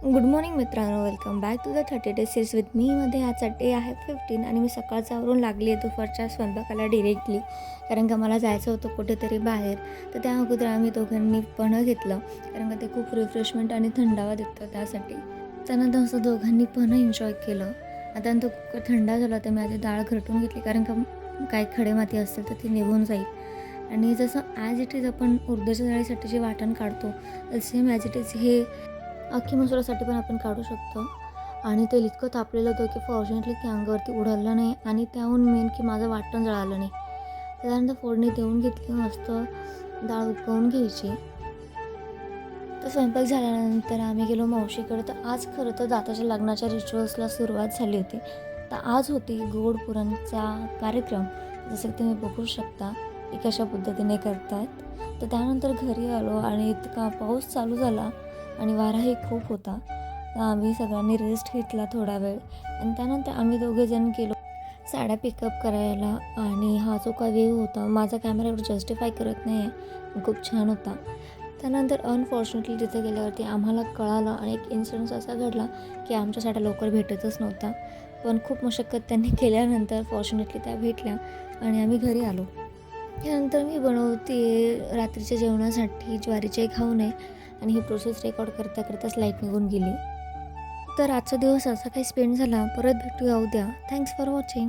Good morning मित्रांनो, welcome back to the 30 days series with me. मध्ये आजचा day आहे 15 आणि मी सकाळचा आवरून लागली आहे दुपारच्या स्वयंपाकाला डिरेक्टली, कारण का मला जायचं होतं कुठेतरी बाहेर. तर त्या अगोदर आम्ही दोघांनी पन्हं घेतलं, कारण का ते खूप रिफ्रेशमेंट आणि थंडावा देतं त्यासाठी. त्यानंतर असं दोघांनी पन्हं एन्जॉय केलं. आता तो कुकर थंड झाला तर मी आधी डाळ घरटून घेतली, कारण का काही खडेमाती असेल तर ती निघून जाईल. आणि जसं ॲज इट इज आपण उडदाच्या डाळीसाठी जे वाटण काढतो, तर सेम ॲज इट इज हे अख्खी मसुरासाठी पण आपण काढू शकतो. आणि तेल इतकं तापलेलं होतं की फॉर्च्युनेटली की अंगावरती उडवलं नाही आणि त्याहून मेन की माझं वाटण जळालं नाही. त्यानंतर फोडणी देऊन घेतली, मस्त डाळ उकळून घ्यायची. तर स्वयंपाक झाल्यानंतर आम्ही गेलो मावशीकडे. तर आज खरं तर दाताच्या लग्नाच्या रिच्युअल्सला सुरुवात झाली होती. तर आज होती गोड पुरणचा कार्यक्रम, जसं की तुम्ही बघू शकता की कशा पद्धतीने करतात. तर त्यानंतर घरी आलो आणि इतका पाऊस चालू झाला आणि वाराही खूप होता. तर आम्ही सगळ्यांनी रेस्ट घेतला थोडा वेळ आणि त्यानंतर आम्ही दोघेजण गेलो साड्या पिकअप करायला. आणि हा जो का व्ह्यू होता, माझा कॅमेरा एवढं जस्टिफाय करत नाही आहे, खूप छान होता. त्यानंतर अनफॉर्च्युनेटली तिथे गेल्यावरती आम्हाला कळालं आणि एक इन्सिडन्स असा घडला की आमच्या साड्या लवकर भेटतच नव्हता. पण खूप मशक्कत त्यांनी केल्यानंतर फॉर्च्युनेटली त्या भेटल्या आणि आम्ही घरी आलो. त्यानंतर मी बनवते रात्रीच्या जेवणासाठी ज्वारीचे घावन आहे आणि ही प्रोसेस रेकॉर्ड करता करताच लाईट निघून गेली. तर आजचा दिवस असा काही स्पेंड झाला. परत भेटूया उद्या. Thanks for watching.